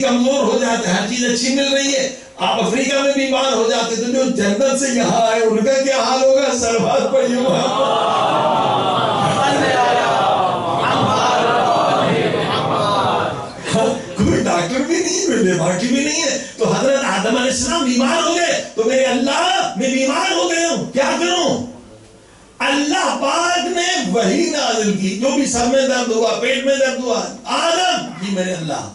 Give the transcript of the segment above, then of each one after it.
کمزور ہو جاتے ہیں، ہر چیز اچھی مل رہی ہے، آپ افریقہ میں بیمار ہو جاتے تو جو جنت سے یہاں آئے ان کا کیا حال ہوگا؟ سلوات پڑھیے کوئی ڈاکٹر بھی نہیں ہے، لیبارٹری بھی نہیں ہے، تو حضرت آدم علیہ السلام بیمار ہو گئے تو میرے اللہ میں بیمار ہو گیا ہوں، کیا کروں؟ اللہ پاک نے وحی نازل کی، جو بھی سر میں درد ہوا، پیٹ میں درد ہوا، آدم جی میرے اللہ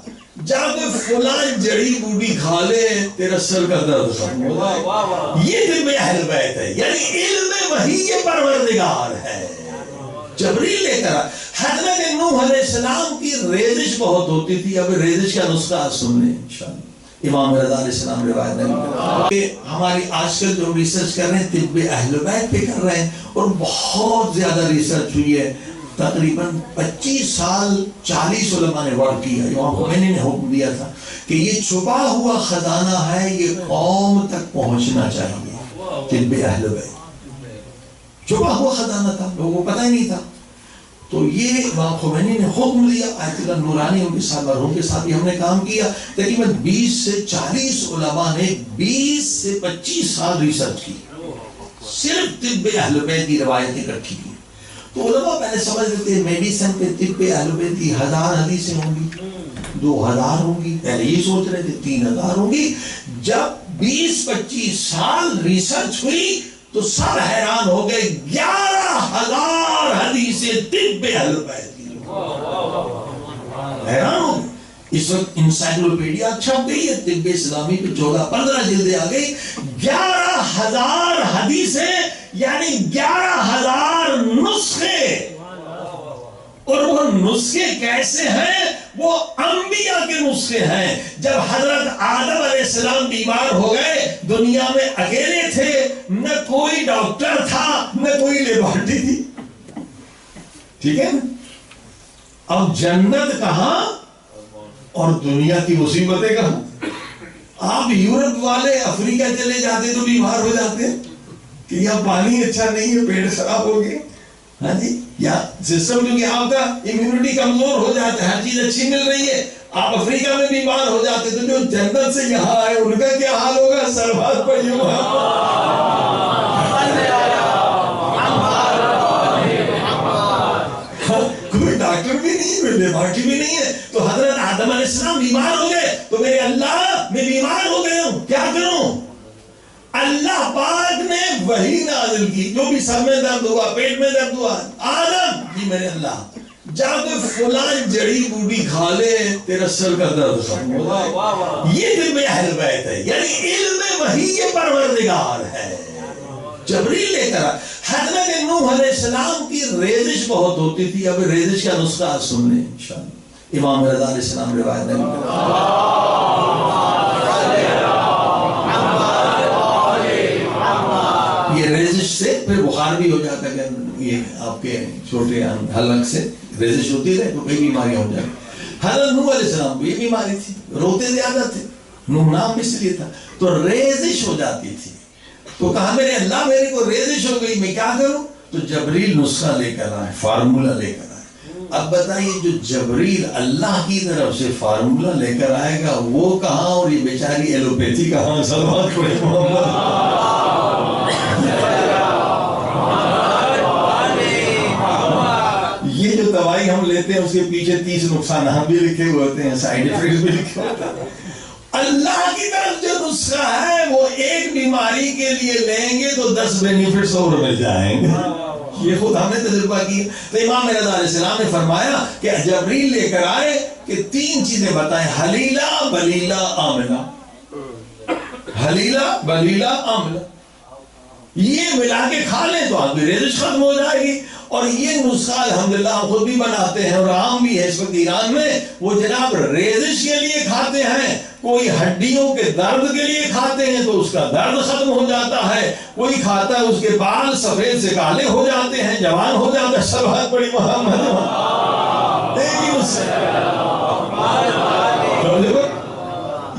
جب فلان جڑی بوٹی کھا لے تیرا سر کا درد ختم ہو جائے۔ یہ طب اہل بیت ہے، یعنی علم وحی یہ پروردگار ہے۔ جبریل لے کر حضرت نوح علیہ السلام کی ریزش بہت ہوتی تھی، اب ریزش کا نسخہ سن لیں انشاءاللہ۔ امام رضا علیہ السلام روایت نہیں کہ ہماری آج کل جو ریسرچ کر رہے ہیں طب اہل بیت پہ کر رہے ہیں، اور بہت زیادہ ریسرچ ہوئی ہے، تقریباً 25 سال 40 علماء نے ورک کیا۔ امام خمینی نے حکم دیا تھا کہ یہ چھپا ہوا خزانہ ہے، یہ قوم تک پہنچنا چاہیے، طب اہل بیت چھپا ہوا خزانہ تھا، لوگوں کو پتہ ہی نہیں تھا۔ تو یہ امام خمینی نے حکم دیا، آیت اللہ نورانی ان کے ساتھ مرحوم کے ساتھ بھی ہم نے کام کیا، تقریباً 20 سے 40 علماء نے 20 سے 25 سال ریسرچ کی، صرف طب اہل بیت کی روایتیں اکٹھی کی۔ تو علماء پہلے سمجھ لیتے ہیں میڈیسن پہ طب اہل بیت کی 1000 حدیثیں ہوں گی، 2000 ہوں گی، پہلے یہ سوچ رہے تھے 3000 ہوں گی۔ جب 20-25 سال ریسرچ ہوئی تو سب حیران ہو گئے، 11,000 حدیثیں طب اہل بیت کی، حیران ہو گئے۔ اس وقت انسائکلوپیڈیا چھپ گئی ہے، طب اسلامی پہ 14-15 جلدیں آ گئی، 11,000 حدیثیں یعنی 11,000 نسخے، اور وہ نسخے کیسے ہیں؟ وہ انبیاء کے نسخے ہیں۔ جب حضرت آدم علیہ السلام بیمار ہو گئے، دنیا میں اکیلے تھے، نہ کوئی ڈاکٹر تھا نہ کوئی لیبارٹری تھی، ٹھیک ہے؟ اب جنت کہاں اور دنیا کی مصیبتیں کہاں؟ آپ یورپ والے افریقہ چلے جاتے تو بیمار ہو جاتے کہ یہاں پانی اچھا نہیں ہے، پیٹ خراب ہو گئے، ہاں جی، یا سسٹم کیونکہ آپ کا امیونٹی کمزور ہو جاتا ہے، ہر چیز اچھی مل رہی ہے، آپ افریقہ میں بیمار ہو جاتے تو جو جنت سے یہاں آئے ان کا کیا حال ہوگا؟ سلوات پڑھیے کوئی ڈاکٹر بھی نہیں ہے، لیبارٹری بھی نہیں ہے، تو حضرت آدم علیہ السلام بیمار ہو گئے تو میرے اللہ میں بیمار ہو گیا ہوں، کیا کروں؟ اللہ پاک نے وحی نازل کی، جو بھی سر میں درد ہوا، پیٹ میں درد ہوا، آدم جی میرے اللہ جب فلان جڑی بوٹی کھا لے تیرا سر کا درد ختم ہو جائے۔ یہ طب اہل بیت ہے، یعنی علم وحی یہ پروردگار ہے۔ جبریل لے کر حضرت نوح علیہ السلام کی ریزش بہت ہوتی تھی، اب ریزش کا نسخہ سن لیں انشاءاللہ۔ امام رضا علیہ السلام روایت نہیں یہ ریزش سے پھر بخار بھی ہو جاتا ہے، یہ آپ کے چھوٹے حلق سے ریزش ہوتی رہے تو کئی بیماریاں ہو جائیں۔ حضرت نوح علیہ السلام کو یہ بیماری تھی، روتے زیادہ تھے، نوح نام اس لیے تھا، تو ریزش ہو جاتی تھی، تو کہا میرے اللہ میرے کو ریزش ہو گئی، میں کیا کروں؟ تو جبریل نسخہ لے کر آئے، فارمولہ لے کر آئے۔ اب بتائیے جو جبریل اللہ کی طرف سے فارمولہ لے کر آئے گا وہ کہاں، اور یہ بیچاری ایلوپیتھی کہاں؟ صلوات پڑھیں محمد۔ یہ جو دوائی ہم لیتے ہیں اس کے پیچھے 30 نقصانات بھی لکھے ہوئے ہوتے ہیں، سائیڈ ایفیکٹس بھی لکھے ہوتے ہیں۔ اللہ کی طرف جو نسخہ ہے وہ ایک بیماری کے لیے لیں گے تو 10 بینیفٹس اور مل جائیں گے، یہ خود ہم نے تجربہ کیا۔ تو امام رضا علیہ السلام نے فرمایا کہ جبریل لے کر آئے کہ 3 چیزیں بتائیں، حلیلہ بلیلہ آملہ، حلیلہ بلیلہ آملہ، یہ ملا کے کھا لیں تو آپ کی ریزش ختم ہو جائے گی۔ اور یہ نسخہ الحمدللہ ہم خود بھی بناتے ہیں اور عام بھی ہے اس وقت ایران میں، وہ جناب ریزش کے لیے کھاتے ہیں، کوئی ہڈیوں کے درد کے لیے کھاتے ہیں تو اس کا درد ختم ہو جاتا ہے، کوئی کھاتا ہے اس کے بال سفید سے کالے ہو جاتے ہیں، جوان ہو جاتا ہے۔ صلوات پڑھی محمد۔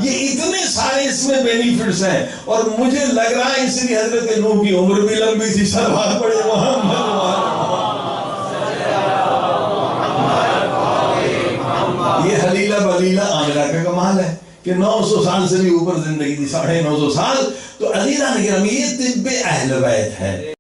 یہ اتنے سارے اس میں بینیفٹس ہیں، اور مجھے لگ رہا ہے اس لیے حضرت نوح کی عمر بھی لمبی تھی۔ صلوات پڑھی محمد۔ یہ حلیلہ بلیلہ آملہ کا کمال ہے۔ کہ 900 سال سے بھی اوپر زندگی تھی، 950 سال. تو عزیزان گرامی یہ طب اہل بیت ہے.